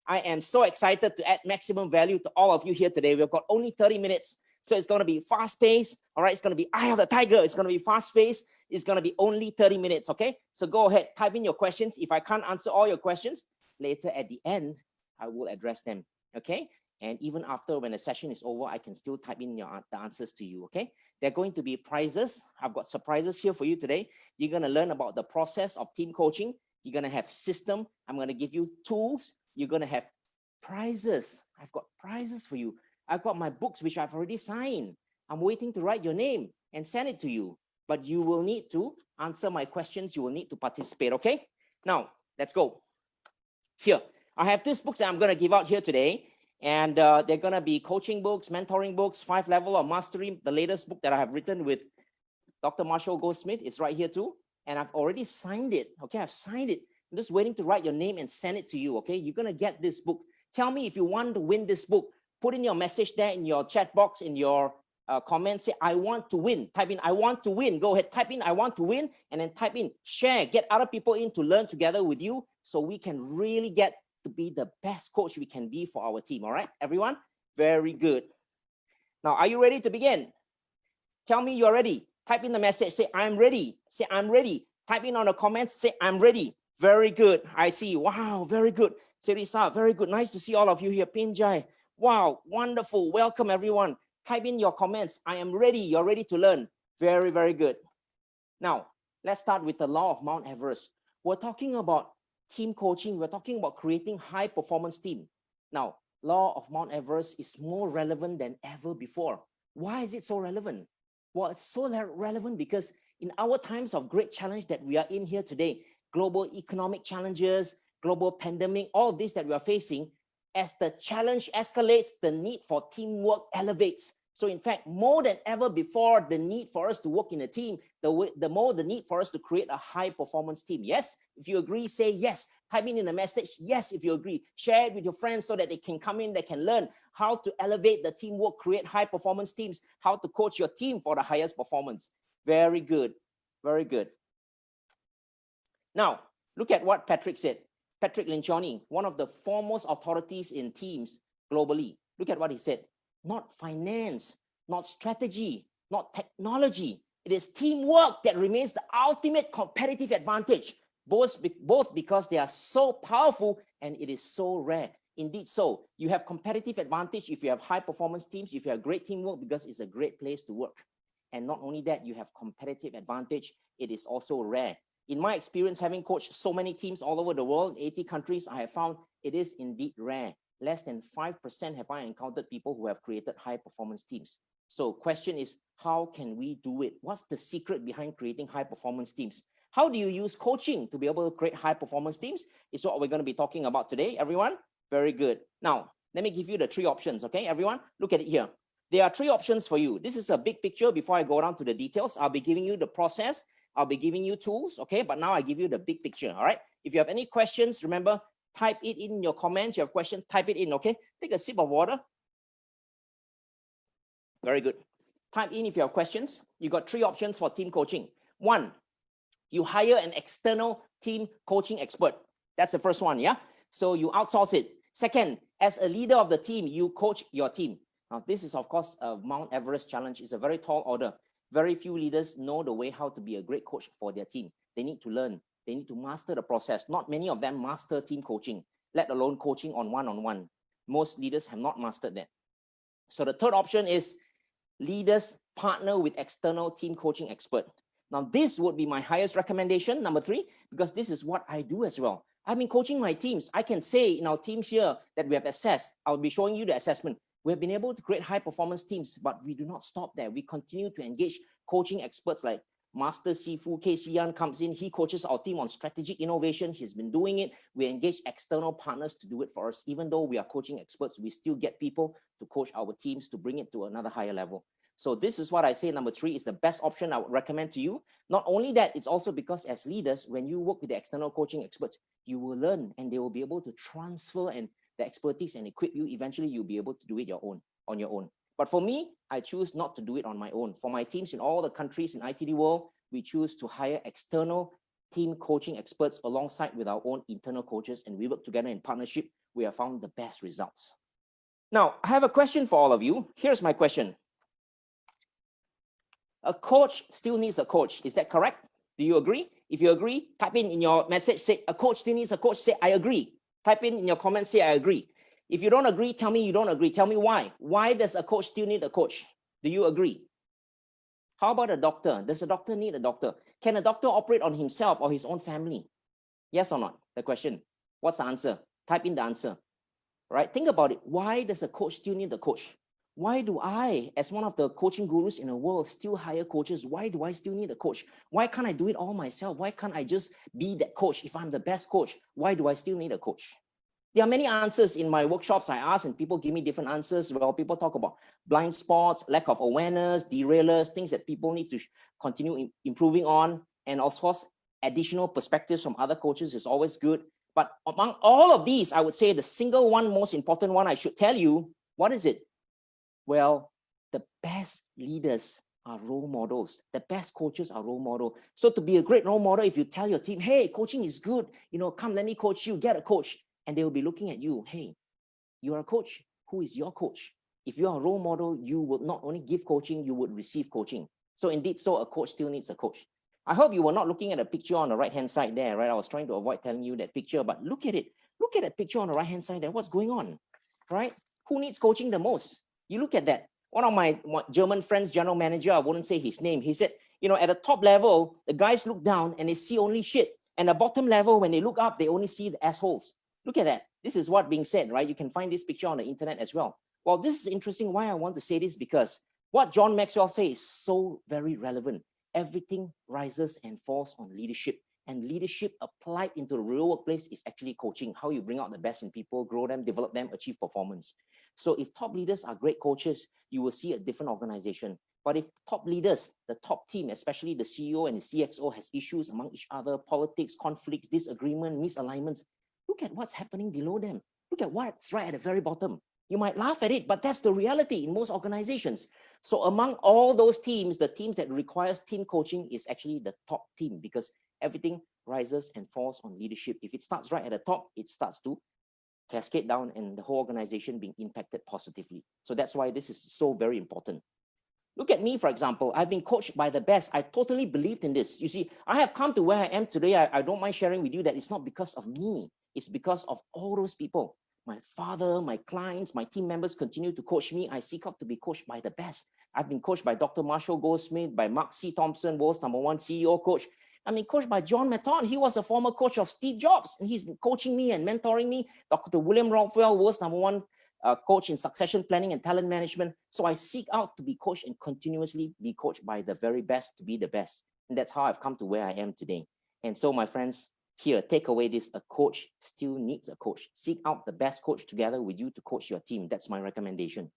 I am so excited to add maximum value to all of you here today. We've got only 30 minutes. So it's going to be fast-paced. All right, it's going to be Eye of the Tiger. It's going to be fast-paced. It's going to be only 30 minutes, okay? So go ahead, type in your questions. If I can't answer all your questions, later at the end, I will address them, okay? And even after, when the session is over, I can still type in the answers to you, okay? There are going to be prizes. I've got surprises here for you today. You're going to learn about the process of team coaching. You're going to have system. I'm going to give you tools. You're going to have prizes. I've got prizes for you. I've got my books, which I've already signed. I'm waiting to write your name and send it to you. But you will need to answer my questions. You will need to participate, okay? Now, let's go. Here, I have these books that I'm going to give out here today. And they're going to be coaching books, mentoring books, 5 Levels of Mastery. The latest book that I have written with Dr. Marshall Goldsmith is right here too. And I've already signed it, okay? I've signed it. I'm just waiting to write your name and send it to you, okay? You're going to get this book. Tell me if you want to win this book. Put in your message there in your chat box, in your comments, say, I want to win. Type in, I want to win. Go ahead, type in, I want to win, and then type in, share, get other people in to learn together with you so we can really get to be the best coach we can be for our team. All right, everyone? Very good. Now, are you ready to begin? Tell me you're ready. Type in the message, say, I'm ready. Say, I'm ready. Type in on the comments, say, I'm ready. Very good. I see. Wow, very good. Serisa, very good. Nice to see all of you here. Pinjai. Wow, wonderful. Welcome, everyone. Type in your comments. I am ready. You're ready to learn. Very, very good. Now, let's start with the Law of Mount Everest. We're talking about team coaching. We're talking about creating high-performance team. Now, Law of Mount Everest is more relevant than ever before. Why is it so relevant? Well, it's so relevant because in our times of great challenge that we are in here today, global economic challenges, global pandemic, all of this that we are facing, as the challenge escalates, the need for teamwork elevates. So in fact, more than ever before, the need for us to work in a team, the more the need for us to create a high performance team. Yes, if you agree, say yes. Type in the message, yes, if you agree. Share it with your friends so that they can come in, they can learn how to elevate the teamwork, create high performance teams, how to coach your team for the highest performance. Very good, very good. Now, look at what Patrick said. Patrick Lencioni, one of the foremost authorities in teams globally. Look at what he said. Not finance, not strategy, not technology. It is teamwork that remains the ultimate competitive advantage, both because they are so powerful and it is so rare. Indeed so. You have competitive advantage if you have high performance teams, if you have great teamwork, because it's a great place to work. And not only that, you have competitive advantage. It is also rare. In my experience, having coached so many teams all over the world, 80 countries, I have found it is indeed rare. Less than 5% have I encountered people who have created high performance teams. So question is, how can we do it? What's the secret behind creating high performance teams? How do you use coaching to be able to create high performance teams? Is what we're going to be talking about today, everyone. Very good. Now, let me give you the 3 options, okay, everyone? Look at it here. There are 3 options for you. This is a big picture. Before I go down to the details, I'll be giving you the process. I'll be giving you tools, okay? But now I give you the big picture, all right? If you have any questions, remember, type it in your comments. You have questions, type it in, okay? Take a sip of water. Very good. Type in if you have questions. You got 3 options for team coaching. 1, you hire an external team coaching expert. That's the first one, yeah? So you outsource it. 2nd, as a leader of the team, you coach your team. Now, this is, of course, a Mount Everest challenge. It's a very tall order. Very few leaders know the way how to be a great coach for their team. They need to learn. They need to master the process. Not many of them master team coaching, let alone coaching on one-on-one. Most leaders have not mastered that. So the 3rd option is leaders partner with external team coaching expert. Now, this would be my highest recommendation, number 3, because this is what I do as well. I've been coaching my teams. I can say in our teams here that we have assessed, I'll be showing you the assessment. We have been able to create high performance teams, but we do not stop there. We continue to engage coaching experts like Master Sifu, Casey Yan comes in. He coaches our team on strategic innovation. He's been doing it. We engage external partners to do it for us. Even though we are coaching experts, we still get people to coach our teams to bring it to another higher level. So this is what I say, number 3 is the best option I would recommend to you. Not only that, it's also because as leaders, when you work with the external coaching experts, you will learn and they will be able to transfer and the expertise and equip you. Eventually, you'll be able to do it on your own. But for me, I choose not to do it on my own. For my teams in all the countries in ITD world, we choose to hire external team coaching experts alongside with our own internal coaches, and we work together in partnership we have found the best results. Now, I have a question for all of you. Here's my question. A coach still needs a coach. Is that correct? Do you agree? If you agree, type in your message, say a coach still needs a coach, say I agree. Type in your comments, say I agree. If you don't agree, tell me you don't agree. Tell me why. Why does a coach still need a coach? Do you agree? How about a doctor? Does a doctor need a doctor? Can a doctor operate on himself or his own family? Yes or not? The question. What's the answer? Type in the answer. Right? Think about it. Why does a coach still need a coach? Why do I, as one of the coaching gurus in the world, still hire coaches? Why do I still need a coach? Why can't I do it all myself? Why can't I just be that coach if I'm the best coach? Why do I still need a coach? There are many answers in my workshops I ask, and people give me different answers. Well, people talk about blind spots, lack of awareness, derailers, things that people need to continue improving on. And of course, additional perspectives from other coaches is always good. But among all of these, I would say the single one, most important one I should tell you, what is it? Well, the best leaders are role models. The best coaches are role models. So to be a great role model, if you tell your team, hey, coaching is good, come, let me coach you, get a coach. And they will be looking at you, hey, you are a coach. Who is your coach? If you are a role model, you will not only give coaching, you would receive coaching. So indeed, so a coach still needs a coach. I hope you were not looking at a picture on the right-hand side there, right? I was trying to avoid telling you that picture, but look at it. Look at that picture on the right-hand side there. What's going on, right? Who needs coaching the most? You look at that. One of my German friends, general manager, I wouldn't say his name. He said, at the top level, the guys look down and they see only shit. And the bottom level, when they look up, they only see the assholes. Look at that. This is what being said, right? You can find this picture on the internet as well. Well, this is interesting. Why I want to say this, because what John Maxwell says is so very relevant. Everything rises and falls on leadership. And leadership applied into the real workplace is actually coaching, how you bring out the best in people, grow them, develop them, achieve performance. So if top leaders are great coaches, you will see a different organization. But if top leaders, the top team, especially the CEO and the CXO, has issues among each other, politics, conflicts, disagreement, misalignments, look at what's happening below them. Look at what's right at the very bottom. You might laugh at it, but that's the reality in most organizations. So among all those teams, the teams that requires team coaching is actually the top team, because everything rises and falls on leadership. If it starts right at the top, it starts to cascade down and the whole organization being impacted positively. So that's why this is so very important. Look at me, for example. I've been coached by the best. I totally believed in this. You see, I have come to where I am today. I don't mind sharing with you that it's not because of me. It's because of all those people. My father, my clients, my team members continue to coach me. I seek out to be coached by the best. I've been coached by Dr. Marshall Goldsmith, by Mark C. Thompson, world's #1 CEO coach. I mean, coached by John Maton. He was a former coach of Steve Jobs, and he's been coaching me and mentoring me. Dr. William Rockwell, world's #1 coach in succession planning and talent management. So I seek out to be coached and continuously be coached by the very best to be the best. And that's how I've come to where I am today. And so, my friends, here, take away this: a coach still needs a coach. Seek out the best coach together with you to coach your team. That's my recommendation.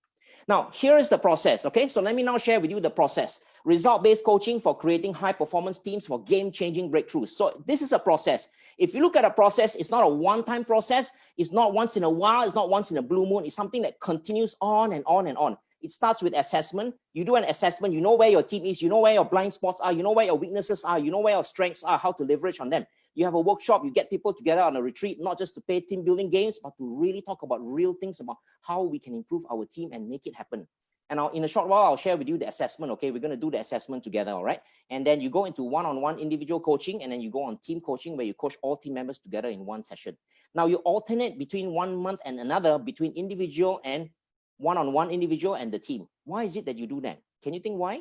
Now, here is the process, okay? So let me now share with you the process. Result-based coaching for creating high-performance teams for game-changing breakthroughs. So this is a process. If you look at a process, it's not a one-time process. It's not once in a while. It's not once in a blue moon. It's something that continues on and on and on. It starts with assessment. You do an assessment. You know where your team is. You know where your blind spots are. You know where your weaknesses are. You know where your strengths are, how to leverage on them. You have a workshop, you get people together on a retreat, not just to play team building games, but to really talk about real things about how we can improve our team and make it happen. And in a short while, I'll share with you the assessment, okay? We're going to do the assessment together, all right? And then you go into one-on-one individual coaching, and then you go on team coaching where you coach all team members together in one session. Now you alternate between 1 month and another, between individual and one-on-one individual and the team. Why is it that you do that? Can you think why?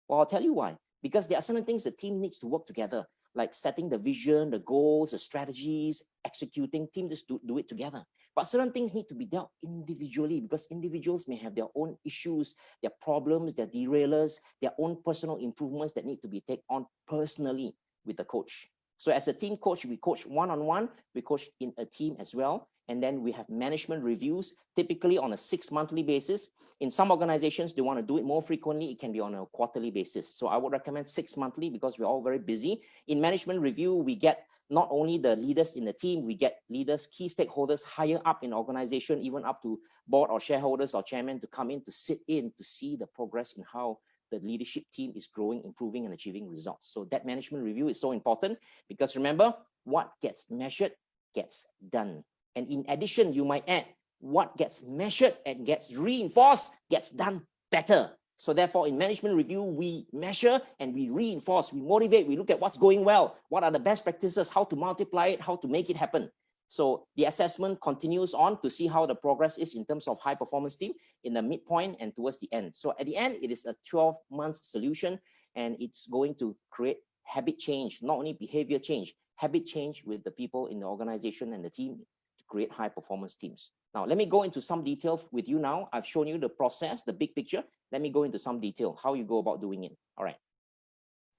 Well, I'll tell you why. Because there are certain things the team needs to work together, like setting the vision, the goals, the strategies, executing. Team just do it together. But certain things need to be dealt individually, because individuals may have their own issues, their problems, their derailers, their own personal improvements that need to be taken on personally with the coach. So as a team coach, we coach one-on-one, we coach in a team as well. And then we have management reviews, typically on a 6-monthly basis. In some organizations, they want to do it more frequently. It can be on a quarterly basis. So I would recommend 6-monthly because we're all very busy. In management review, we get not only the leaders in the team, we get leaders, key stakeholders higher up in the organization, even up to board or shareholders or chairman to come in to sit in to see the progress in how the leadership team is growing, improving, and achieving results. So that management review is so important because remember, what gets measured gets done. And in addition, you might add, what gets measured and gets reinforced gets done better. So therefore, in management review, we measure and we reinforce, we motivate, we look at what's going well, what are the best practices, how to multiply it, how to make it happen. So the assessment continues on to see how the progress is in terms of high performance team in the midpoint and towards the end. So at the end, it is a 12-month solution, and it's going to create habit change, not only behavior change, habit change with the people in the organization and the team to create high performance teams. Now, let me go into some detail with you now. I've shown you the process, the big picture. Let me go into some detail, how you go about doing it. All right.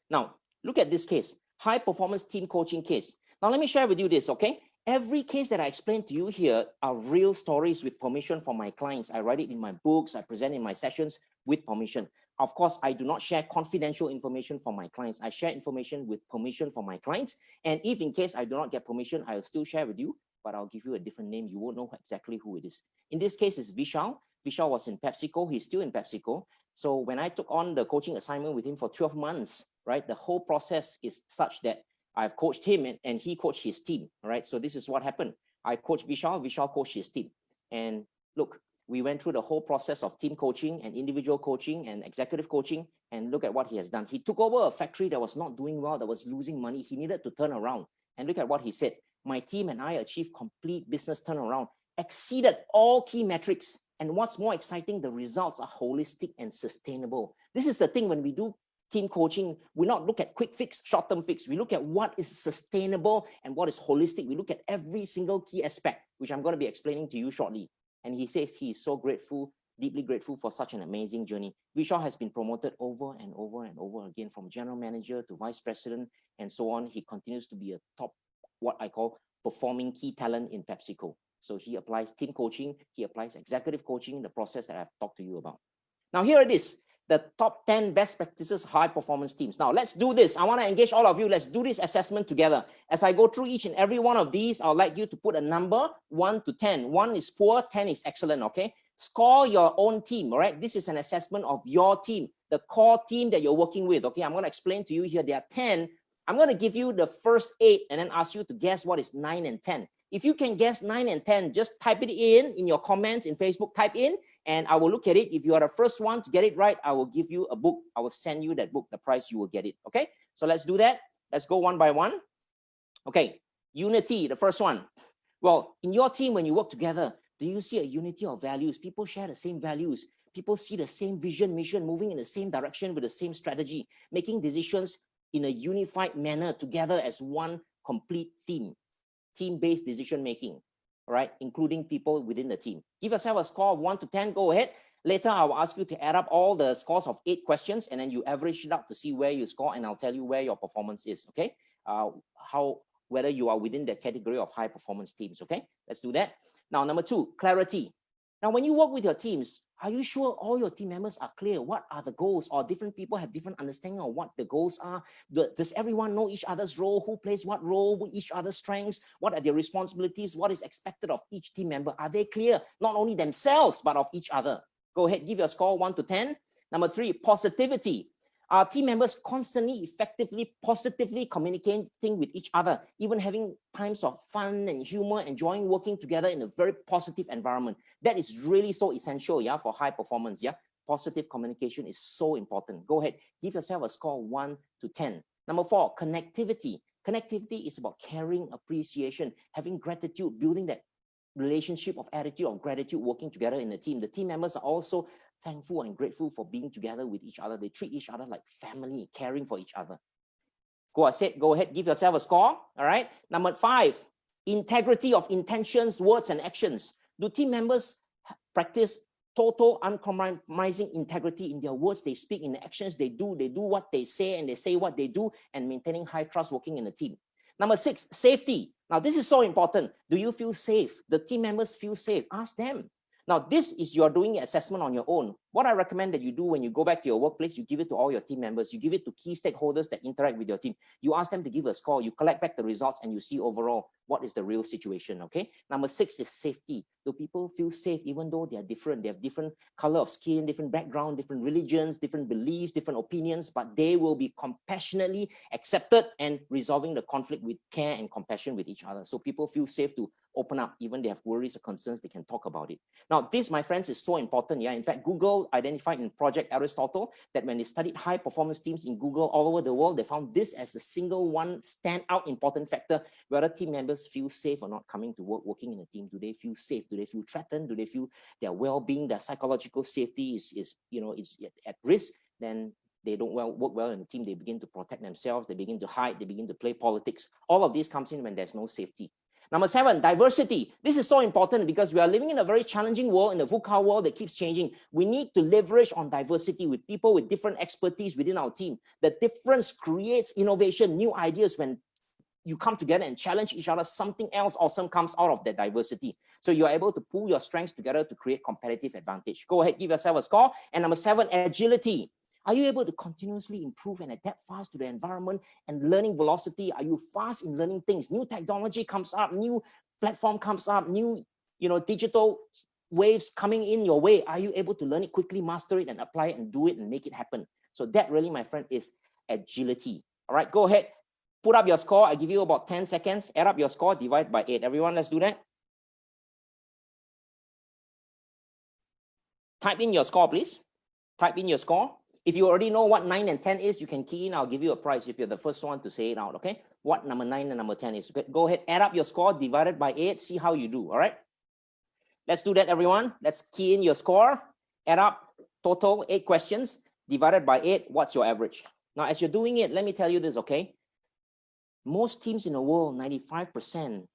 Now, look at this case, high performance team coaching case. Now, let me share with you this, okay? Every case that I explained to you here are real stories with permission from my clients. I write it in my books, I present in my sessions with permission. Of course, I do not share confidential information from my clients. I share information with permission from my clients. And if in case I do not get permission, I'll still share with you, but I'll give you a different name. You won't know exactly who it is. In this case, it's Vishal. Vishal was in PepsiCo. He's still in PepsiCo. So when I took on the coaching assignment with him for 12 months, right, the whole process is such that I've coached him and he coached his team, all right? So this is what happened. I coached Vishal, Vishal coached his team. And look, we went through the whole process of team coaching and individual coaching and executive coaching, and look at what he has done. He took over a factory that was not doing well, that was losing money. He needed to turn around. And look at what he said. My team and I achieved complete business turnaround, exceeded all key metrics. And what's more exciting, the results are holistic and sustainable. This is the thing when we do team coaching, we not look at quick fix, short-term fix. We look at what is sustainable and what is holistic. We look at every single key aspect, which I'm going to be explaining to you shortly. And he says he is so grateful, deeply grateful for such an amazing journey. Vishal has been promoted over and over and over again from general manager to vice president and so on. He continues to be a top, what I call performing key talent in PepsiCo. So he applies team coaching, he applies executive coaching, the process that I've talked to you about. Now here it is, the top 10 best practices high performance teams. Now let's do this. I want to engage all of you. Let's do this assessment together. As I go through each and every one of these, I'd like you to put a number 1 to 10. 1 is poor, 10 is excellent, okay? Score your own team, all right? This is an assessment of your team, the core team that you're working with, okay? I'm going to explain to you here. There are 10. I'm going to give you the first 8 and then ask you to guess what is 9 and 10. If you can guess 9 and 10, just type it in your comments in Facebook, type in, and I will look at it. If you are the first one to get it right, I will give you a book. I will send you that book, the price, you will get it, okay? So let's do that. Let's go one by one. Okay, unity, the first one. Well, in your team, when you work together, do you see a unity of values? People share the same values. People see the same vision, mission, moving in the same direction with the same strategy, making decisions in a unified manner together as one complete team. Team-based decision making, all right, including people within the team. Give yourself a score of 1 to 10, go ahead. Later, I will ask you to add up all the scores of 8 questions, and then you average it out to see where you score, and I'll tell you where your performance is, okay? Whether you are within that category of high performance teams, okay? Let's do that. Now, number 2, clarity. Now, when you work with your teams, are you sure all your team members are clear? What are the goals? Or different people have different understanding of what the goals are? Does everyone know each other's role? Who plays what role with each other's strengths? What are their responsibilities? What is expected of each team member? Are they clear, not only themselves, but of each other? Go ahead, give your score 1 to 10. Number 3, positivity. Are team members constantly, effectively, positively communicating with each other, even having times of fun and humor, enjoying working together in a very positive environment? That is really so essential, yeah, for high performance, yeah. Positive communication is so important. Go ahead, give yourself a score 1 to 10. Number 4, connectivity. Connectivity is about caring, appreciation, having gratitude, building that relationship of attitude of gratitude, working together in a team. The team members are also thankful and grateful for being together with each other. They treat each other like family, caring for each other. Go ahead, give yourself a score. All right. Number 5, integrity of intentions, words, and actions. Do team members practice total uncompromising integrity in their words they speak, in the actions they do what they say, and they say what they do, and maintaining high trust working in a team? Number 6, safety. Now, this is so important. Do you feel safe? The team members feel safe? Ask them. Now, this is you're doing an assessment on your own. What I recommend that you do when you go back to your workplace, you give it to all your team members. You give it to key stakeholders that interact with your team. You ask them to give a score. You collect back the results and you see overall what is the real situation, okay? Number 6 is safety. Do people feel safe even though they are different? They have different color of skin, different background, different religions, different beliefs, different opinions, but they will be compassionately accepted and resolving the conflict with care and compassion with each other. So people feel safe to open up. Even they have worries or concerns, they can talk about it. Now, this, my friends, is so important. Yeah, in fact, Google identified in Project Aristotle that when they studied high performance teams in Google all over the world, they found this as the single one standout important factor, whether team members feel safe or not coming to work, working in a team. Do they feel safe? Do they feel threatened? Do they feel their well-being, their psychological safety is at risk? Then they don't work well in the team. They begin to protect themselves. They begin to hide. They begin to play politics. All of this comes in when there's no safety. Number 7, diversity. This is so important because we are living in a very challenging world, in the VUCA world that keeps changing. We need to leverage on diversity with people with different expertise within our team. The difference creates innovation, new ideas. When you come together and challenge each other, something else awesome comes out of that diversity. So you're able to pull your strengths together to create competitive advantage. Go ahead, give yourself a score. And number 7, agility. Are you able to continuously improve and adapt fast to the environment and learning velocity? Are you fast in learning things? New technology comes up, new platform comes up, new digital waves coming in your way. Are you able to learn it quickly, master it, and apply it and do it and make it happen? So that really, my friend, is agility. All right, go ahead. Put up your score. I give you about 10 seconds. Add up your score, divide by 8. Everyone, let's do that. Type in your score, please. Type in your score. If you already know what 9 and 10 is, you can key in. I'll give you a prize if you're the first one to say it out, okay? What number 9 and number 10 is. Go ahead, add up your score, divided by 8. See how you do, all right? Let's do that, everyone. Let's key in your score. Add up total 8 questions, divided by 8. What's your average? Now, as you're doing it, let me tell you this, okay? Most teams in the world, 95%,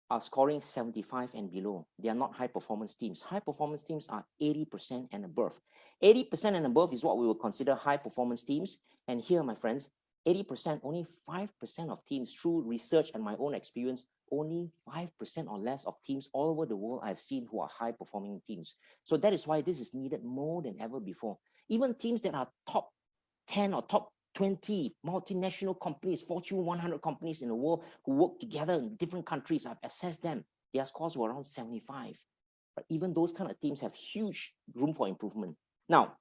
are scoring 75 and below. They are not high performance teams. High performance teams are 80% and above. 80% and above is what we will consider high performance teams. And here, my friends, 80%, only 5% of teams, through research and my own experience, only 5% or less of teams all over the world I've seen who are high performing teams. So that is why this is needed more than ever before. Even teams that are top 10 or top 20 multinational companies, Fortune 100 companies in the world who work together in different countries, I've assessed them. Their scores were around 75. But even those kind of teams have huge room for improvement. Now,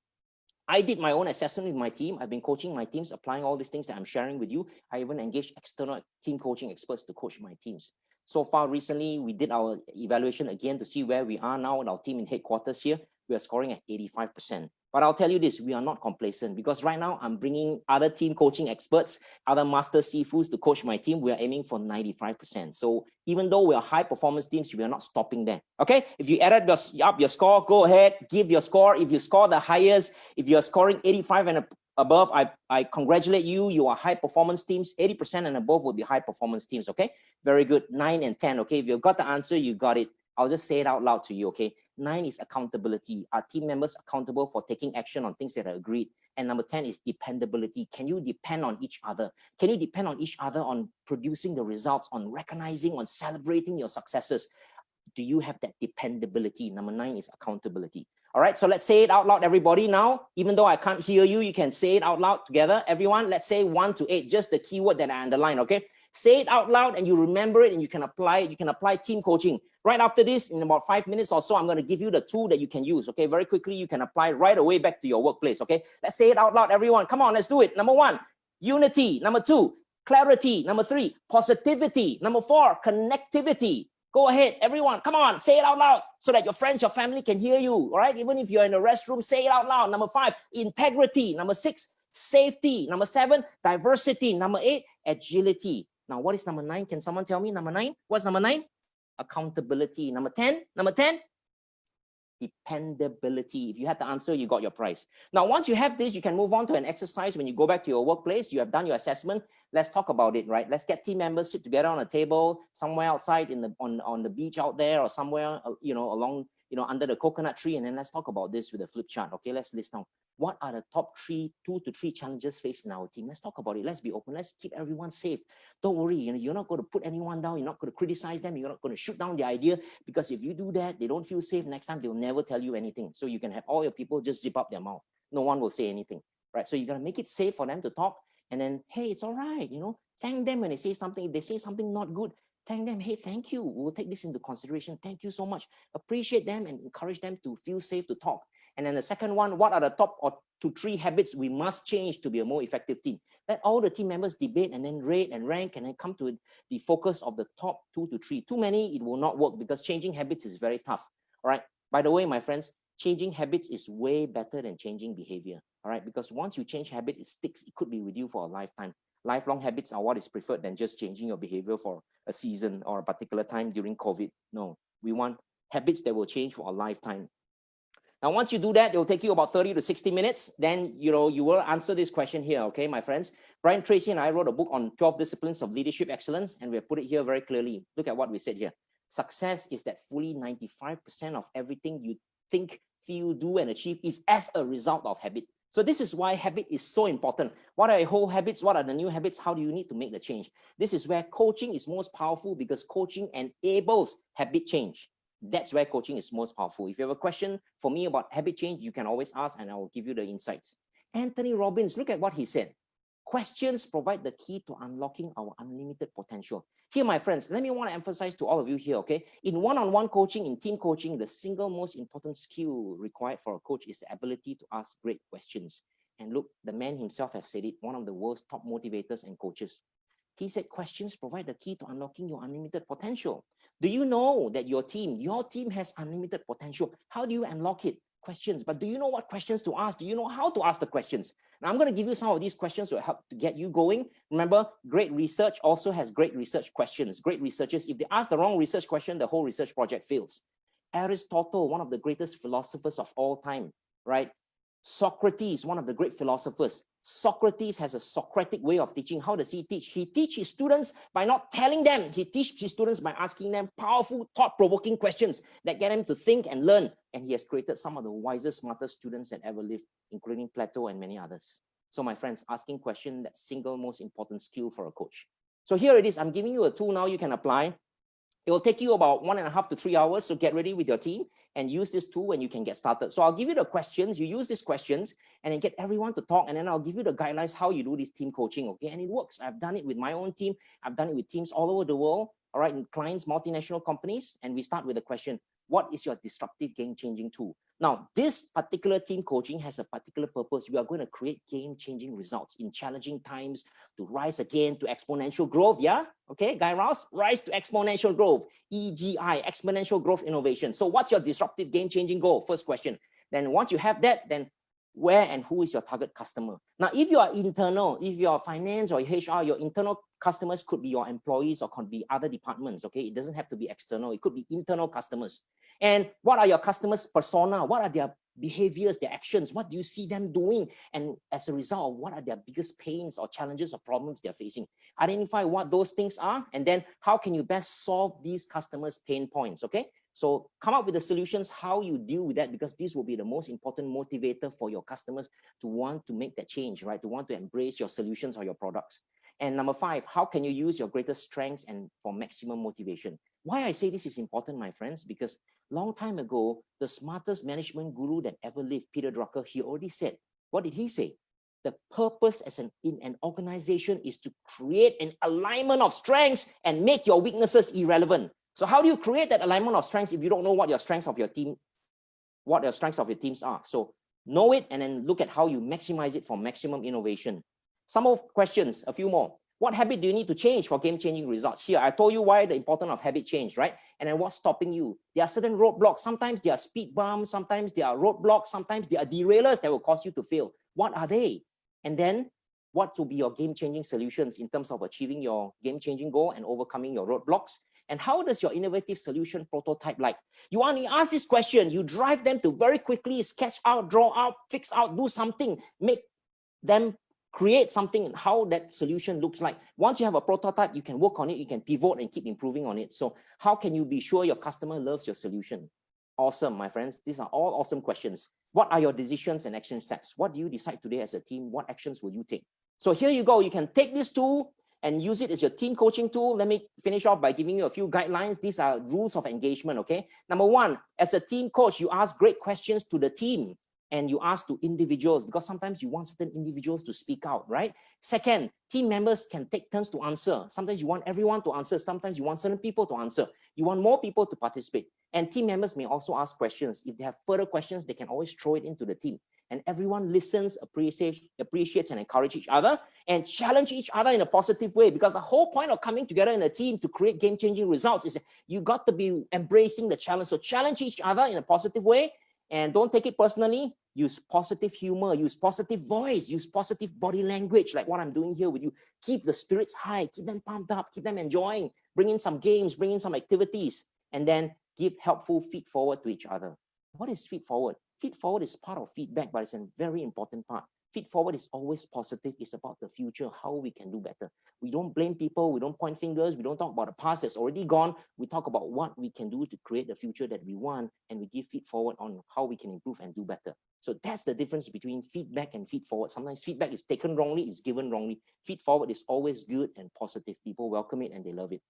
I did my own assessment with my team. I've been coaching my teams, applying all these things that I'm sharing with you. I even engaged external team coaching experts to coach my teams. So far, recently, we did our evaluation again to see where we are now in our team in headquarters here. We are scoring at 85%. But I'll tell you this, we are not complacent, because right now I'm bringing other team coaching experts, other master seafoods to coach my team. We are aiming for 95%. So even though we are high performance teams, we are not stopping there. Okay, if you added up your score, go ahead, give your score. If you score the highest, if you're scoring 85 and above, I congratulate you. You are high performance teams. 80% and above will be high performance teams. Okay, very good. 9 and 10. Okay, if you've got the answer, you got it. I'll just say it out loud to you, okay? 9 is accountability. Are team members accountable for taking action on things that are agreed? And number 10 is dependability. Can you depend on each other? Can you depend on each other on producing the results, on recognizing, on celebrating your successes? Do you have that dependability? Number 9 is accountability. All right, so let's say it out loud, everybody. Now, even though I can't hear you, you can say it out loud together. Everyone, let's say 1 to 8, just the keyword that I underline, okay? Say it out loud and you remember it, and you can apply it. You can apply team coaching. Right after this, in about 5 minutes or so, I'm going to give you the tool that you can use, okay? Very quickly, you can apply right away back to your workplace, okay? Let's say it out loud, everyone. Come on, let's do it. Number 1, unity. Number 2, clarity. Number 3, positivity. Number 4, connectivity. Go ahead, everyone. Come on, say it out loud so that your friends, your family can hear you, all right? Even if you're in the restroom, say it out loud. Number 5, integrity. Number 6, safety. Number 7, diversity. Number 8, agility. Now, what is number 9? Can someone tell me number 9? What's number 9? Accountability. Number 10? Number 10? Dependability. If you had the answer, you got your prize. Now, once you have this, you can move on to an exercise. When you go back to your workplace, you have done your assessment. Let's talk about it, right? Let's get team members sit together on a table somewhere outside on the beach out there, or somewhere along under the coconut tree, and then let's talk about this with a flip chart. Okay, let's list down what are the top 2 to 3 challenges faced in our team. Let's talk about it. Let's be open. Let's keep everyone safe. Don't worry, you're not going to put anyone down. You're not going to criticize them. You're not going to shoot down the idea, because if you do that, they don't feel safe. Next time, they'll never tell you anything. So you can have all your people just zip up their mouth. No one will say anything, right? So you got to make it safe for them to talk. And then, hey, it's all right. Thank them when they say something. If they say something not good, thank them. Hey, thank you. We'll take this into consideration. Thank you so much. Appreciate them and encourage them to feel safe to talk. And then the second one, what are the top to 3 habits we must change to be a more effective team? Let all the team members debate and then rate and rank and then come to the focus of the top 2 to 3. Too many, it will not work because changing habits is very tough. All right. By the way, my friends, changing habits is way better than changing behavior. All right. Because once you change habit, it sticks. It could be with you for a lifetime. Lifelong habits are what is preferred than just changing your behavior for a season or a particular time during COVID. No, we want habits that will change for a lifetime. Now, once you do that, it will take you about 30 to 60 minutes. Then, you will answer this question here, okay, my friends? Brian Tracy and I wrote a book on 12 disciplines of leadership excellence, and we have put it here very clearly. Look at what we said here. Success is that fully 95% of everything you think, feel, do, and achieve is as a result of habit. So this is why habit is so important. What are your whole habits? What are the new habits? How do you need to make the change? This is where coaching is most powerful because coaching enables habit change. That's where coaching is most powerful. If you have a question for me about habit change, you can always ask and I will give you the insights. Anthony Robbins, look at what he said. Questions provide the key to unlocking our unlimited potential. Here, my friends, let me want to emphasize to all of you here, okay? In one-on-one coaching, in team coaching, the single most important skill required for a coach is the ability to ask great questions. And look, the man himself has said it, one of the world's top motivators and coaches. He said, questions provide the key to unlocking your unlimited potential. Do you know that your team has unlimited potential? How do you unlock it? Questions. But do you know what questions to ask? Do you know how to ask the questions? Now, I'm going to give you some of these questions to help to get you going. Remember, great research also has great research questions. Great researchers, if they ask the wrong research question, the whole research project fails. Aristotle, one of the greatest philosophers of all time, right? Socrates, one of the great philosophers. Socrates has a Socratic way of teaching. How does he teach? He teaches his students by not telling them. He teaches his students by asking them powerful, thought-provoking questions that get them to think and learn. And he has created some of the wisest, smartest students that ever lived, including Plato and many others. So my friends, asking questions, that single most important skill for a coach. So here it is. I'm giving you a tool now you can apply. It will take you about 1.5 to 3 hours to get ready with your team and use this tool and you can get started. So I'll give you the questions, you use these questions and then get everyone to talk and then I'll give you the guidelines how you do this team coaching, okay? And it works. I've done it with my own team. I've done it with teams all over the world, all right, and clients, multinational companies. And we start with the question, what is your disruptive game-changing tool? Now, this particular team coaching has a particular purpose. We are going to create game-changing results in challenging times to rise again to exponential growth. Yeah? Okay, Guy Rouse, rise to exponential growth. EGI, exponential growth innovation. So what's your disruptive game-changing goal? First question. Then once you have that, then where and who is your target customer? Now, if you are internal, if you are finance or HR, your internal customers could be your employees or could be other departments, okay? It doesn't have to be external. It could be internal customers. And what are your customers' persona? What are their behaviors, their actions? What do you see them doing? And as a result, what are their biggest pains or challenges or problems they're facing? Identify what those things are, and then how can you best solve these customers' pain points, okay? So come up with the solutions, how you deal with that, because this will be the most important motivator for your customers to want to make that change, right? To want to embrace your solutions or your products. And number 5, how can you use your greatest strengths and for maximum motivation? Why I say this is important, my friends, because long time ago, the smartest management guru that ever lived, Peter Drucker, he already said, what did he say? The purpose in an organization is to create an alignment of strengths and make your weaknesses irrelevant. So how do you create that alignment of strengths if you don't know what your strengths of your team, what your strengths of your teams are? So know it and then look at how you maximize it for maximum innovation. Some more questions, a few more. What habit do you need to change for game-changing results? Here, I told you why the importance of habit change, right? And then what's stopping you? There are certain roadblocks. Sometimes there are speed bumps. Sometimes there are roadblocks. Sometimes there are derailers that will cause you to fail. What are they? And then what will be your game-changing solutions in terms of achieving your game-changing goal and overcoming your roadblocks? And how does your innovative solution prototype like? You only ask this question, you drive them to very quickly sketch out, draw out, fix out, do something, make them create something and how that solution looks like. Once you have a prototype, you can work on it, you can pivot and keep improving on it. So how can you be sure your customer loves your solution? Awesome, my friends. These are all awesome questions. What are your decisions and action steps? What do you decide today as a team? What actions will you take? So here you go. You can take this tool and use it as your team coaching tool. Let me finish off by giving you a few guidelines. These are rules of engagement, okay? Number 1, as a team coach, you ask great questions to the team and you ask to individuals, because sometimes you want certain individuals to speak out, right? Second, team members can take turns to answer. Sometimes you want everyone to answer. Sometimes you want certain people to answer. You want more people to participate. And team members may also ask questions. If they have further questions, they can always throw it into the team. And everyone listens, appreciates and encourages each other and challenge each other in a positive way, because the whole point of coming together in a team to create game-changing results is that you got to be embracing the challenge. So challenge each other in a positive way and don't take it personally. Use positive humor, use positive voice, use positive body language like what I'm doing here with you. Keep the spirits high, keep them pumped up, keep them enjoying, bring in some games, bring in some activities, and then give helpful feed forward to each other. What is feed forward? Feed forward is part of feedback, but it's a very important part. Feed forward is always positive. It's about the future, how we can do better. We don't blame people. We don't point fingers. We don't talk about the past that's already gone. We talk about what we can do to create the future that we want, and we give feed forward on how we can improve and do better. So that's the difference between feedback and feed forward. Sometimes feedback is taken wrongly, it's given wrongly. Feed forward is always good and positive. People welcome it and they love it.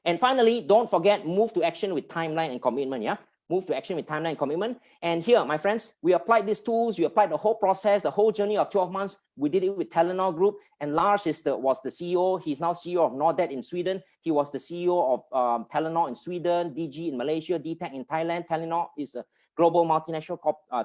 And finally, don't forget, move to action with timeline and commitment. Yeah. Move to action with timeline and commitment. And here, my friends, we applied these tools. We applied the whole process, the whole journey of 12 months. We did it with Telenor Group. And Lars was the CEO. He's now CEO of Nordet in Sweden. He was the CEO of Telenor in Sweden, DG in Malaysia, DTAC in Thailand. Telenor is a global multinational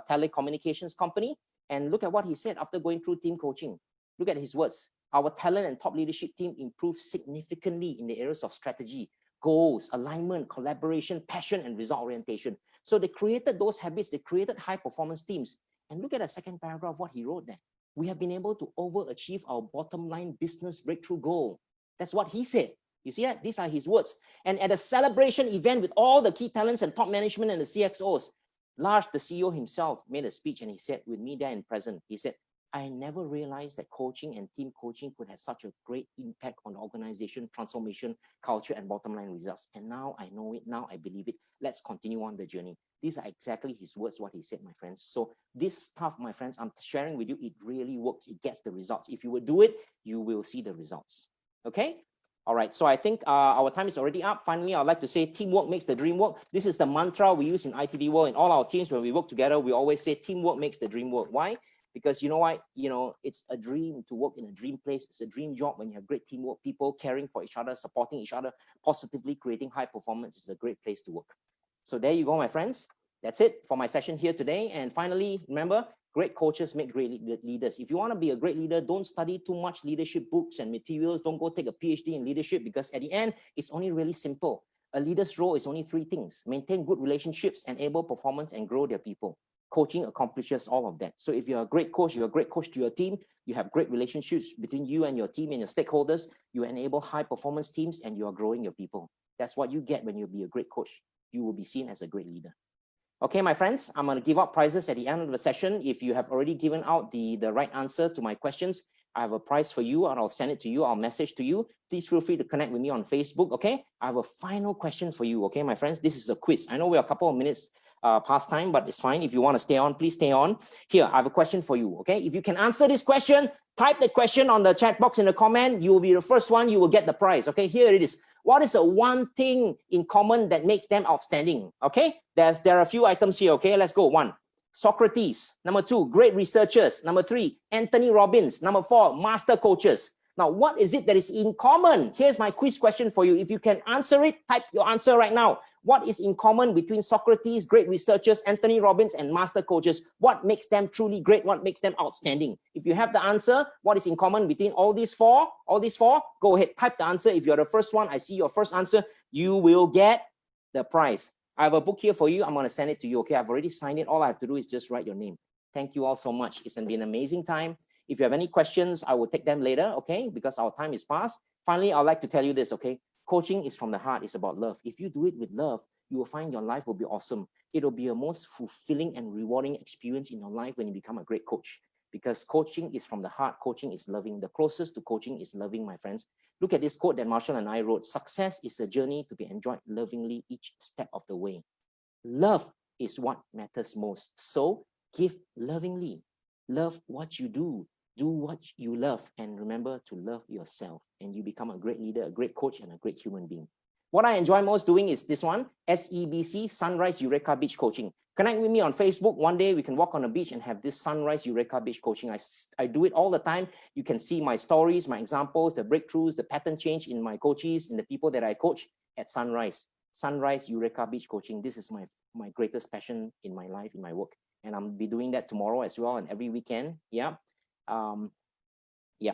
telecommunications company. And look at what he said after going through team coaching. Look at his words. Our talent and top leadership team improved significantly in the areas of strategy, goals, alignment, collaboration, passion, and result orientation. So they created those habits. They created high performance teams. And look at the second paragraph, what he wrote there. We have been able to overachieve our bottom line business breakthrough goal. That's what he said. You see that? These are his words. And at a celebration event with all the key talents and top management and the CXOs, Lars, the CEO himself, made a speech and he said, with me there in present, he said, I never realized that coaching and team coaching could have such a great impact on the organization, transformation, culture, and bottom line results. And now I know it, now I believe it. Let's continue on the journey. These are exactly his words, what he said, my friends. So this stuff, my friends, I'm sharing with you, it really works. It gets the results. If you will do it, you will see the results. Okay? All right, so I think our time is already up. Finally, I'd like to say teamwork makes the dream work. This is the mantra we use in ITD World. In all our teams, when we work together, we always say teamwork makes the dream work. Why? Because you know why? It's a dream to work in a dream place. It's a dream job when you have great teamwork, people caring for each other, supporting each other, positively creating high performance. It's a great place to work. So there you go, my friends. That's it for my session here today. And finally, remember, great coaches make great leaders. If you want to be a great leader, don't study too much leadership books and materials. Don't go take a PhD in leadership, because at the end, it's only really simple. A leader's role is only three things: maintain good relationships, enable performance, and grow their people. Coaching accomplishes all of that. So if you're a great coach, you're a great coach to your team, you have great relationships between you and your team and your stakeholders, you enable high performance teams, and you are growing your people. That's what you get when you be a great coach. You will be seen as a great leader. Okay, my friends, I'm going to give out prizes at the end of the session. If you have already given out the right answer to my questions, I have a prize for you, and I'll send it to you. I'll message to you. Please feel free to connect with me on Facebook, okay? I have a final question for you, okay, my friends? This is a quiz. I know we're a couple of minutes past time, but it's fine. If you want to stay on, please stay on. Here, I have a question for you, okay? If you can answer this question, type the question on the chat box in the comment. You will be the first one. You will get the prize, okay? Here it is. What is the one thing in common that makes them outstanding, okay? There are a few items here, okay? Let's go. 1, Socrates. Number 2, great researchers. Number 3, Anthony Robbins. Number 4, master coaches. Now, what is it that is in common? Here's my quiz question for you. If you can answer it, type your answer right now. What is in common between Socrates, great researchers, Anthony Robbins, and master coaches? What makes them truly great? What makes them outstanding? If you have the answer, what is in common between all these four, go ahead, type the answer. If you're the first one, I see your first answer, you will get the prize. I have a book here for you. I'm going to send it to you, okay? I've already signed it. All I have to do is just write your name. Thank you all so much. It's been an amazing time. If you have any questions, I will take them later, okay? Because our time is past. Finally, I'd like to tell you this, okay? Coaching is from the heart. It's about love. If you do it with love, you will find your life will be awesome. It'll be a most fulfilling and rewarding experience in your life when you become a great coach. Because coaching is from the heart. Coaching is loving. The closest to coaching is loving, my friends. Look at this quote that Marshall and I wrote. Success is a journey to be enjoyed lovingly each step of the way. Love is what matters most. So give lovingly. Love what you do. Do what you love, and remember to love yourself, and you become a great leader, a great coach, and a great human being. What I enjoy most doing is this one, SEBC, Sunrise Eureka Beach Coaching. Connect with me on Facebook. One day we can walk on the beach and have this Sunrise Eureka Beach Coaching. I do it all the time. You can see my stories, my examples, the breakthroughs, the pattern change in my coaches, in the people that I coach at Sunrise. Sunrise Eureka Beach Coaching. This is my greatest passion in my life, in my work. And I'll be doing that tomorrow as well and every weekend. Yeah. Yeah.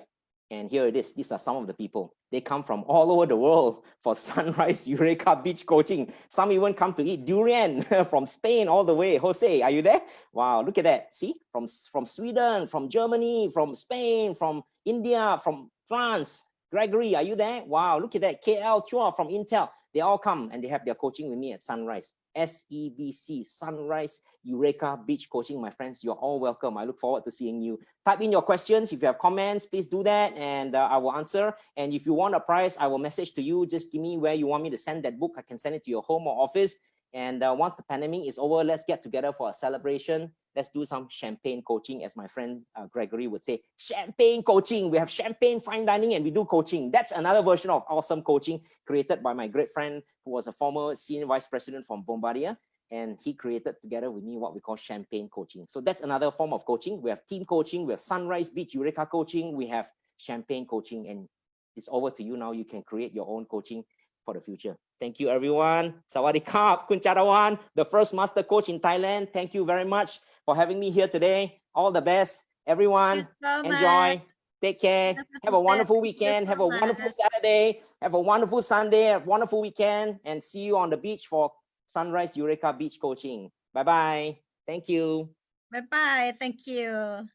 And here it is. These are some of the people. They come from all over the world for Sunrise Eureka Beach Coaching. Some even come to eat durian from Spain all the way. Jose, are you there? Wow, look at that. See, from Sweden, from Germany, from Spain, from India, from France. Gregory, are you there? Wow, look at that. KL, Chua from Intel. They all come and they have their coaching with me at Sunrise. SEBC, Sunrise Eureka Beach Coaching. My friends, you're all welcome. I look forward to seeing you. Type in your questions. If you have comments, please do that and I will answer. And if you want a prize, I will message to you. Just give me where you want me to send that book. I can send it to your home or office. And once the pandemic is over, let's get together for a celebration. Let's do some champagne coaching, as my friend Gregory would say. Champagne coaching. We have champagne fine dining and we do coaching. That's another version of awesome coaching created by my great friend who was a former senior vice president from Bombardier. And he created together with me what we call champagne coaching. So that's another form of coaching. We have team coaching. We have Sunrise Beach Eureka coaching. We have champagne coaching. And it's over to you now. You can create your own coaching for the future. Thank you, everyone. Sawadee Krap, Kun Charawan, the first master coach in Thailand. Thank you very much for having me here today. All the best, everyone. Enjoy. Take care. Have a wonderful weekend. Have a wonderful Saturday. Have a wonderful Sunday. Have a wonderful weekend. And see you on the beach for Sunrise Eureka Beach Coaching. Bye-bye. Thank you. Bye-bye. Thank you.